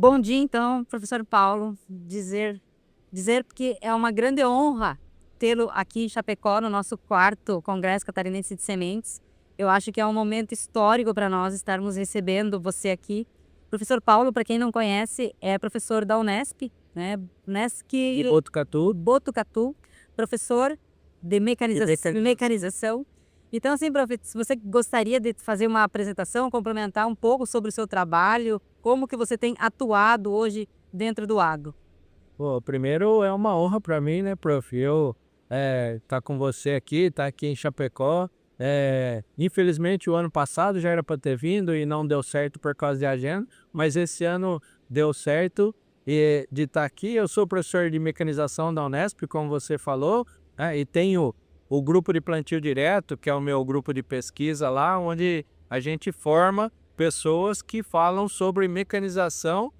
Bom dia, então, professor Paulo. Dizer que é uma grande honra tê-lo aqui em Chapecó, no nosso quarto Congresso Catarinense de Sementes. Eu acho que é um momento histórico para nós estarmos recebendo você aqui. Professor Paulo, para quem não conhece, é professor da Unesp, né? De Unesp Botucatu. professor de mecanização. Então, assim, prof, se você gostaria de fazer uma apresentação, complementar um pouco sobre o seu trabalho, como que você tem atuado hoje dentro do agro? Pô, primeiro é uma honra para mim, né, prof? Eu tá com você aqui, tá aqui em Chapecó. Infelizmente o ano passado já era para ter vindo e não deu certo por causa de agenda, mas esse ano deu certo e de estar aqui. Eu sou professor de mecanização da Unesp, como você falou, né, e tenho o grupo de plantio direto, que é o meu grupo de pesquisa lá, onde a gente forma pessoas que falam sobre mecanização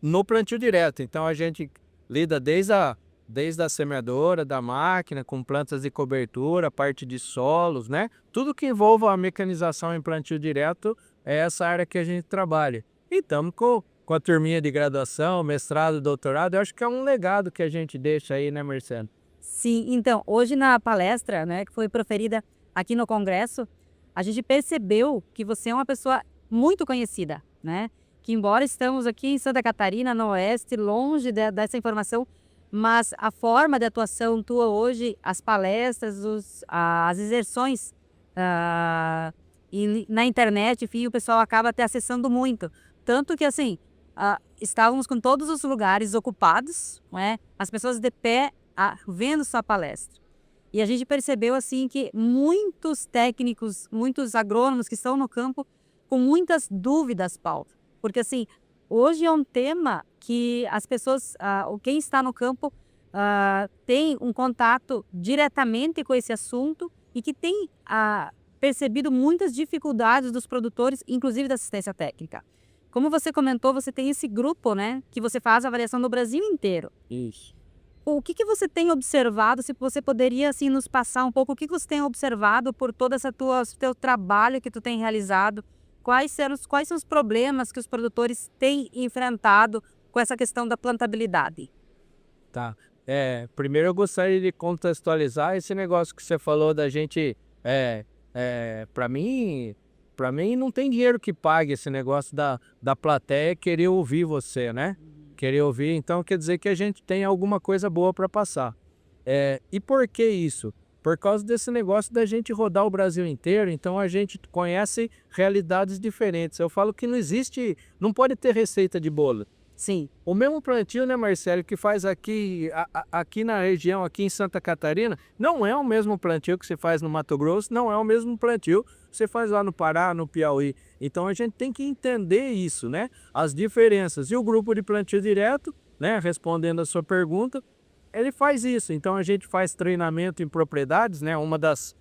no plantio direto. Então a gente lida desde a semeadora, da máquina, com plantas de cobertura, parte de solos, né? Tudo que envolva a mecanização em plantio direto é essa área que a gente trabalha. E estamos com a turminha de graduação, mestrado, doutorado. Eu acho que é um legado que a gente deixa aí, né, Marcelo? Sim, então, hoje na palestra, né, que foi proferida aqui no Congresso, a gente percebeu que você é uma pessoa muito conhecida, né? Que embora estamos aqui em Santa Catarina, no Oeste, longe dessa informação, mas a forma de atuação tua hoje, as palestras, as exerções e na internet, enfim, o pessoal acaba até acessando muito. Tanto que, assim, estávamos com todos os lugares ocupados, né? As pessoas de pé vendo sua palestra. E a gente percebeu assim que muitos técnicos, muitos agrônomos que estão no campo com muitas dúvidas, Paulo. Porque assim, hoje é um tema que as pessoas, quem está no campo, tem um contato diretamente com esse assunto e que tem percebido muitas dificuldades dos produtores, inclusive da assistência técnica. Como você comentou, você tem esse grupo, né, que você faz a avaliação no Brasil inteiro. Isso. O que você tem observado, se você poderia assim nos passar um pouco, o que você tem observado por todo esse teu trabalho que tu tem realizado? Quais são os problemas que os produtores têm enfrentado com essa questão da plantabilidade? Tá. Primeiro eu gostaria de contextualizar esse negócio que você falou da gente. Para mim não tem dinheiro que pague esse negócio da plateia querer ouvir você, né? Querer ouvir, então quer dizer que a gente tem alguma coisa boa para passar. E por que isso? Por causa desse negócio da gente rodar o Brasil inteiro, então a gente conhece realidades diferentes. Eu falo que não existe, não pode ter receita de bolo. Sim, O mesmo plantio, né, Marcelo, que faz aqui, aqui na região, aqui em Santa Catarina, não é o mesmo plantio que você faz no Mato Grosso, não é o mesmo plantio que você faz lá no Pará, no Piauí. Então a gente tem que entender isso, né? As diferenças. E o grupo de plantio direto, né, respondendo a sua pergunta, ele faz isso. Então a gente faz treinamento em propriedades, né? Uma das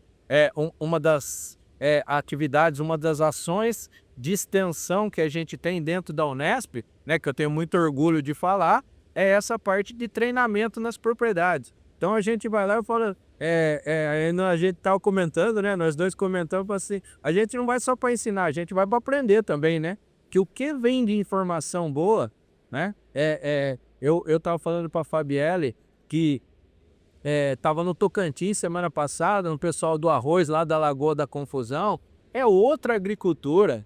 atividades, uma das ações de extensão que a gente tem dentro da Unesp, né, que eu tenho muito orgulho de falar, é essa parte de treinamento nas propriedades. Então a gente vai lá e fala, a gente estava comentando, né, nós dois comentamos assim, a gente não vai só para ensinar, a gente vai para aprender também, né? Que o que vem de informação boa, né? Eu estava falando para a Fabielle que estava no Tocantins semana passada, no pessoal do arroz lá da Lagoa da Confusão. É outra agricultura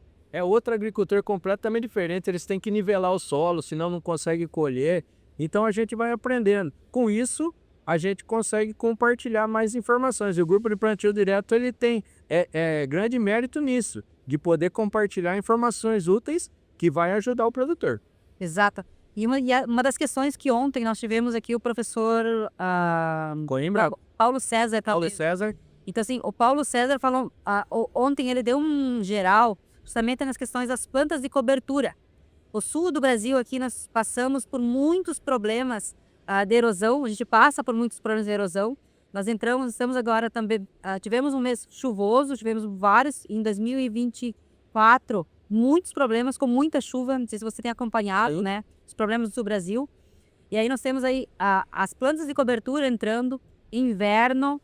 completamente diferente. Eles têm que nivelar o solo, senão não consegue colher. Então a gente vai aprendendo. Com isso, a gente consegue compartilhar mais informações. E o grupo de plantio direto ele tem grande mérito nisso, de poder compartilhar informações úteis que vai ajudar o produtor. exato. E uma das questões que ontem nós tivemos aqui o professor Coimbra, Paulo César. Paulo César. Então, assim, o Paulo César falou, ontem ele deu um geral justamente nas questões das plantas de cobertura. O sul do Brasil aqui nós passamos por muitos problemas de erosão, a gente passa por muitos problemas de erosão. Estamos agora também, tivemos um mês chuvoso, tivemos vários, em 2024, muitos problemas com muita chuva, não sei se você tem acompanhado, né, os problemas do sul do Brasil. E aí nós temos aí as plantas de cobertura entrando, inverno,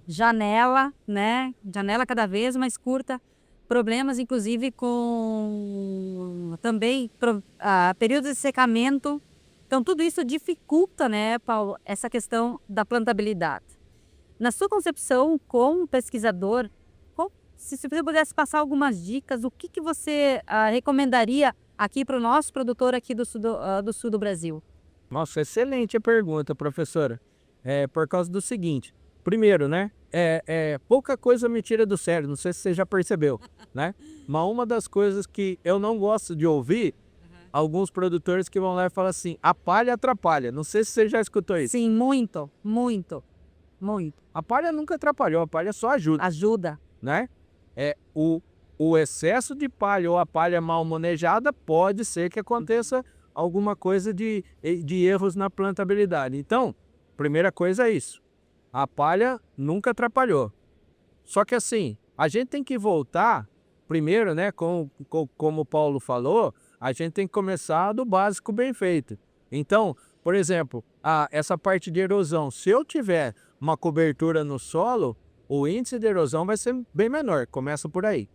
janela, né? Janela cada vez mais curta. problemas, inclusive, com também períodos de secamento. Então, tudo isso dificulta, né, Paulo, essa questão da plantabilidade. Na sua concepção, como pesquisador, se você pudesse passar algumas dicas, o que você recomendaria aqui para o nosso produtor aqui do sul do Brasil? Nossa, excelente a pergunta, professora. Por causa do seguinte, primeiro, né, pouca coisa me tira do sério, não sei se você já percebeu, né? Mas uma das coisas que eu não gosto de ouvir, alguns produtores que vão lá e falam assim, a palha atrapalha, não sei se você já escutou isso. Sim, muito, muito, muito. A palha nunca atrapalhou, a palha só ajuda. Ajuda. Né? O excesso de palha ou a palha mal manejada pode ser que aconteça alguma coisa de erros na plantabilidade. Então, primeira coisa é isso. A palha nunca atrapalhou. Só que assim, a gente tem que voltar, primeiro, né, como o Paulo falou, a gente tem que começar do básico bem feito. Então, por exemplo, essa parte de erosão, se eu tiver uma cobertura no solo, o índice de erosão vai ser bem menor, começa por aí.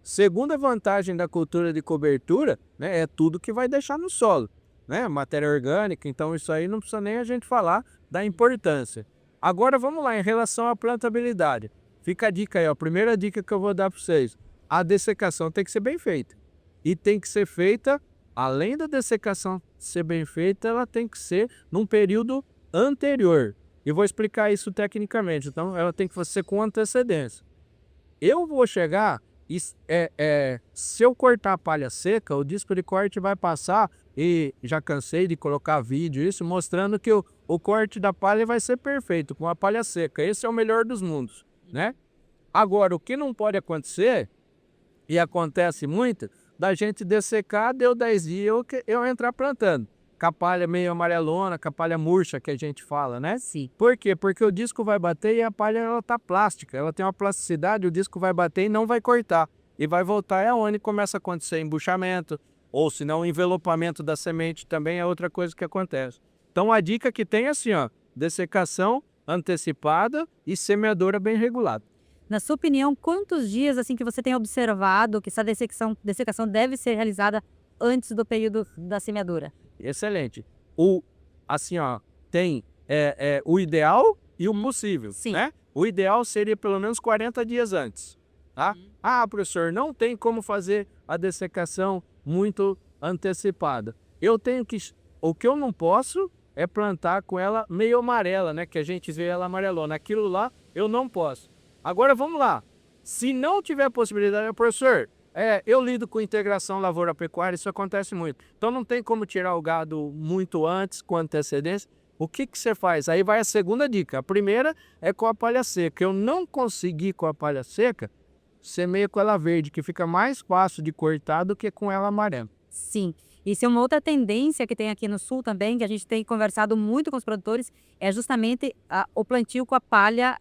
Segunda vantagem da cultura de cobertura, né, é tudo que vai deixar no solo, né, matéria orgânica, então isso aí não precisa nem a gente falar da importância. Agora vamos lá, em relação à plantabilidade. Fica a dica aí, ó, a primeira dica que eu vou dar para vocês. A dessecação tem que ser bem feita. E tem que ser feita, além da dessecação ser bem feita, ela tem que ser num período anterior. E vou explicar isso tecnicamente, então ela tem que ser com antecedência. Eu vou chegar, se eu cortar a palha seca, o disco de corte vai passar, e já cansei de colocar vídeo, isso mostrando que o corte da palha vai ser perfeito, com a palha seca. Esse é o melhor dos mundos, né? Agora, o que não pode acontecer, e acontece muito, da gente dessecar, deu 10 dias, eu entrar plantando. Com a palha meio amarelona, com a palha murcha que a gente fala, né? Sim. Por quê? Porque o disco vai bater e a palha ela tá plástica, ela tem uma plasticidade, o disco vai bater e não vai cortar. E vai voltar, é onde começa a acontecer embuchamento, ou se não, envelopamento da semente também é outra coisa que acontece. Então a dica que tem é assim, ó, dessecação antecipada e semeadura bem regulada. Na sua opinião, quantos dias assim que você tem observado que essa dessecação deve ser realizada antes do período da semeadura? Excelente. Assim, ó, tem o ideal e o possível, Sim. né? O ideal seria pelo menos 40 dias antes, tá? Ah, professor, não tem como fazer a dessecação muito antecipada. O que eu não posso é plantar com ela meio amarela, né? Que a gente vê ela amarelona. Aquilo lá eu não posso. Agora vamos lá. Se não tiver possibilidade, professor, eu lido com integração lavoura-pecuária, isso acontece muito. Então não tem como tirar o gado muito antes, com antecedência. O que você faz? Aí vai a segunda dica. A primeira é com a palha seca. Eu não consegui com a palha seca, semeia com ela verde, que fica mais fácil de cortar do que com ela amarela. Sim. Isso é uma outra tendência que tem aqui no sul também, que a gente tem conversado muito com os produtores, é justamente o plantio com a palha,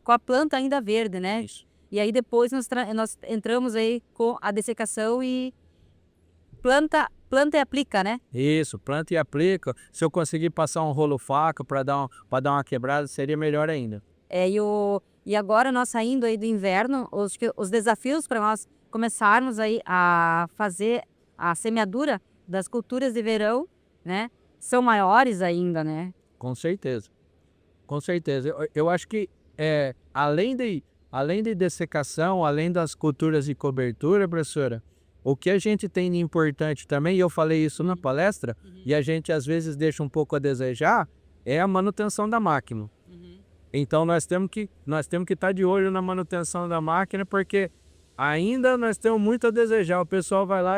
com a planta ainda verde, né? Isso. E aí depois nós entramos aí com a dessecação e planta e aplica, né? Isso, planta e aplica. Se eu conseguir passar um rolo faca para dar uma quebrada, seria melhor ainda. E agora nós saindo aí do inverno, os desafios para nós começarmos aí a fazer a semeadura das culturas de verão, né? São maiores ainda, né? Com certeza. Com certeza. Eu acho que além de dessecação, além das culturas de cobertura, professora, o que a gente tem de importante também, e eu falei isso na palestra, e a gente às vezes deixa um pouco a desejar, é a manutenção da máquina. Então nós temos que estar de olho na manutenção da máquina, porque ainda nós temos muito a desejar. O pessoal vai lá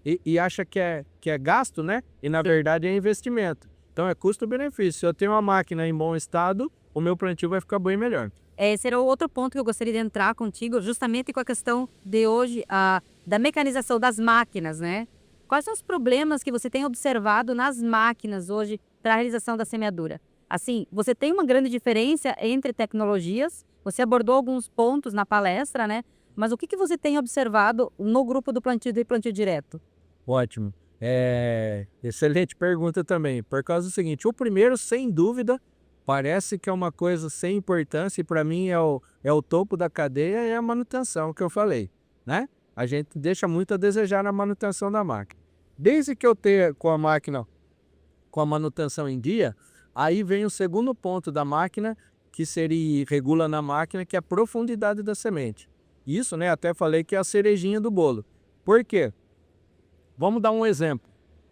e acha que é gasto, né? E na verdade é investimento. Então é custo-benefício. Se eu tenho uma máquina em bom estado, o meu plantio vai ficar bem melhor. Esse era o outro ponto que eu gostaria de entrar contigo, justamente com a questão de hoje, da mecanização das máquinas, né? Quais são os problemas que você tem observado nas máquinas hoje para a realização da semeadura? Assim, você tem uma grande diferença entre tecnologias, você abordou alguns pontos na palestra, né? Mas o que você tem observado no grupo do plantio e plantio direto? Ótimo. Excelente pergunta também. Por causa do seguinte, o primeiro, sem dúvida, parece que é uma coisa sem importância e para mim é o topo da cadeia, é a manutenção que eu falei, né? a gente deixa muito a desejar na manutenção da máquina. Desde que eu tenha com a máquina, com a manutenção em dia, aí vem o segundo ponto da máquina, que seria, regula na máquina, que é a profundidade da semente. Isso, né, até falei que é a cerejinha do bolo. Por quê? Vamos dar um exemplo.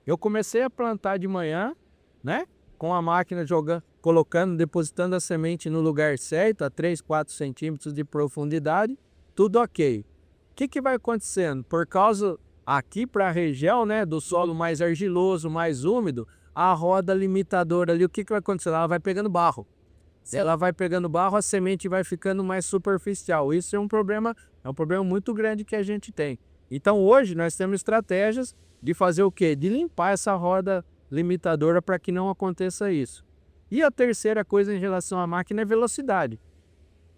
Eu comecei a plantar de manhã, né, com a máquina jogando, colocando, depositando a semente no lugar certo, a 3, 4 centímetros de profundidade, tudo ok. O que vai acontecendo? Por causa, aqui para a região, né, do solo mais argiloso, mais úmido, a roda limitadora ali, o que vai acontecer? Ela vai pegando barro. Se ela vai pegando barro, a semente vai ficando mais superficial. Isso é um problema muito grande que a gente tem. Então hoje nós temos estratégias de fazer o quê? De limpar essa roda limitadora para que não aconteça isso. E a terceira coisa em relação à máquina é velocidade,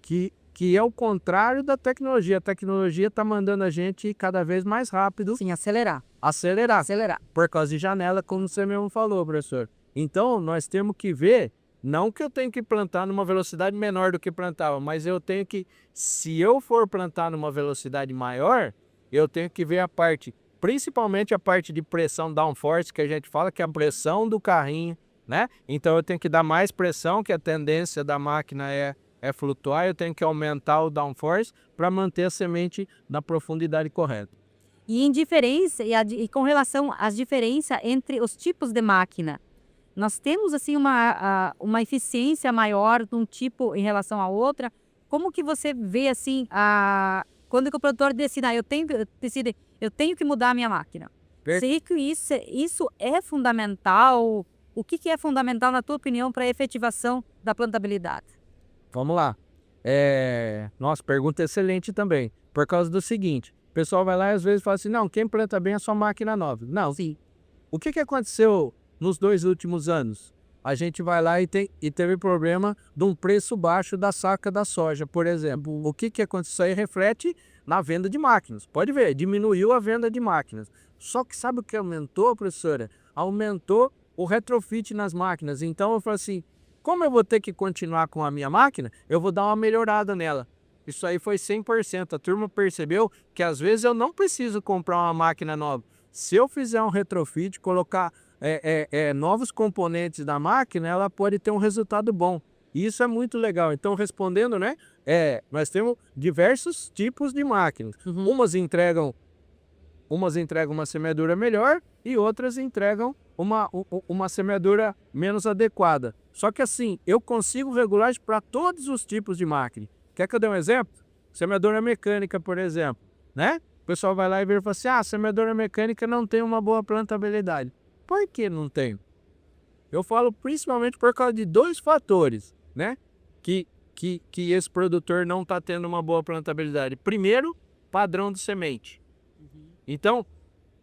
que é o contrário da tecnologia. A tecnologia está mandando a gente ir cada vez mais rápido. Sim, acelerar. Acelerar. Por causa de janela, como você mesmo falou, professor. Então, nós temos que ver, não que eu tenho que plantar numa velocidade menor do que plantava, mas eu tenho que, se eu for plantar numa velocidade maior, eu tenho que ver a parte, principalmente a parte de pressão downforce, que a gente fala que é a pressão do carrinho, né? Então eu tenho que dar mais pressão, que a tendência da máquina é flutuar, eu tenho que aumentar o downforce para manter a semente na profundidade correta. E em diferença, e com relação às diferenças entre os tipos de máquina, nós temos assim uma eficiência maior de um tipo em relação à outra. Como que você vê assim, quando que o produtor decide, eu tenho que mudar a minha máquina? Sei que isso é fundamental. O que é fundamental, na tua opinião, para a efetivação da plantabilidade? Vamos lá. Nossa, pergunta excelente também. Por causa do seguinte, o pessoal vai lá e às vezes fala assim, não, quem planta bem é só máquina nova. Não. Sim. O que aconteceu nos 2 últimos anos? A gente vai lá e teve problema de um preço baixo da saca da soja, por exemplo. O que aconteceu? Isso aí reflete na venda de máquinas. Pode ver, diminuiu a venda de máquinas. Só que sabe o que aumentou, professora? Aumentou o retrofit nas máquinas. Então eu falo assim, como eu vou ter que continuar com a minha máquina, eu vou dar uma melhorada nela. Isso aí foi 100%. A turma percebeu que às vezes eu não preciso comprar uma máquina nova. Se eu fizer um retrofit, colocar novos componentes da máquina, ela pode ter um resultado bom. E isso é muito legal. Então, respondendo, né? Nós temos diversos tipos de máquinas. Umas entregam uma semeadura melhor e outras entregam uma semeadura menos adequada. Só que assim, eu consigo regular para todos os tipos de máquina. Quer que eu dê um exemplo? Semeadora mecânica, por exemplo, né? O pessoal vai lá e vira e fala assim, a semeadora mecânica não tem uma boa plantabilidade. Por que não tem? Eu falo principalmente por causa de 2 fatores, né? Que esse produtor não está tendo uma boa plantabilidade. Primeiro, padrão de semente. Então,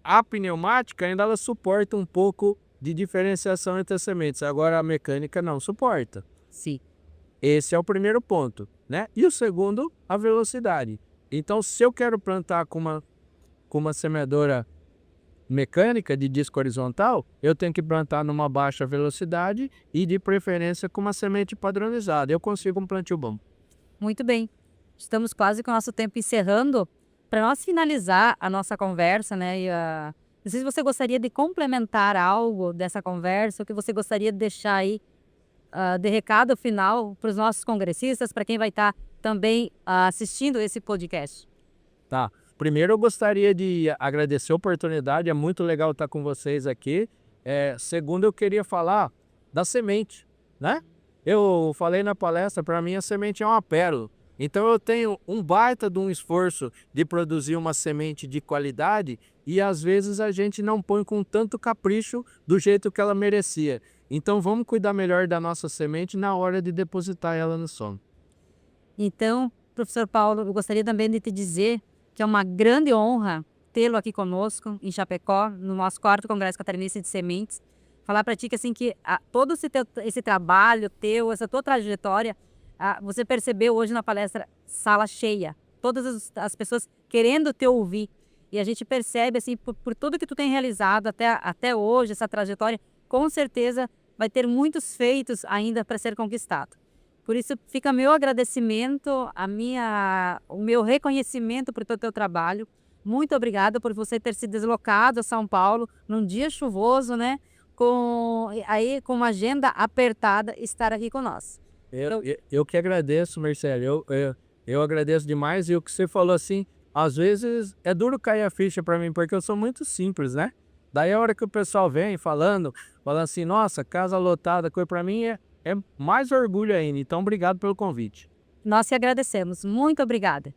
a pneumática ainda ela suporta um pouco de diferenciação entre as sementes. Agora a mecânica não suporta. Sim. Esse é o primeiro ponto, né? E o segundo, a velocidade. Então, se eu quero plantar com uma semeadora mecânica de disco horizontal, eu tenho que plantar numa baixa velocidade e de preferência com uma semente padronizada. Eu consigo um plantio bom. Muito bem. Estamos quase com o nosso tempo encerrando. Para nós finalizar a nossa conversa, né? Não sei se você gostaria de complementar algo dessa conversa, o que você gostaria de deixar aí de recado final para os nossos congressistas, para quem vai estar também assistindo esse podcast. Tá. Primeiro eu gostaria de agradecer a oportunidade, é muito legal estar com vocês aqui. Segundo, eu queria falar da semente, né? Eu falei na palestra, para mim a semente é uma pérola. Então eu tenho um baita de um esforço de produzir uma semente de qualidade e às vezes a gente não põe com tanto capricho do jeito que ela merecia. Então vamos cuidar melhor da nossa semente na hora de depositar ela no solo. Então, professor Paulo, eu gostaria também de te dizer que é uma grande honra tê-lo aqui conosco em Chapecó, no nosso 4º Congresso Catarinense de Sementes. Falar para ti que assim que todo esse trabalho teu, essa tua trajetória, você percebeu hoje na palestra sala cheia, todas as pessoas querendo te ouvir. E a gente percebe assim por tudo que tu tem realizado até hoje, essa trajetória, com certeza vai ter muitos feitos ainda para ser conquistado. Por isso fica meu agradecimento, o meu reconhecimento por todo o teu trabalho. muito obrigada por você ter se deslocado a São Paulo num dia chuvoso, né? Com uma agenda apertada, estar aqui com nós. Eu que agradeço, Marcelo. Eu agradeço demais. E o que você falou assim, às vezes é duro cair a ficha para mim, porque eu sou muito simples, né? Daí a hora que o pessoal vem falando assim, nossa, casa lotada, coisa para mim é mais orgulho ainda. Então, obrigado pelo convite. Nós te agradecemos. Muito obrigada.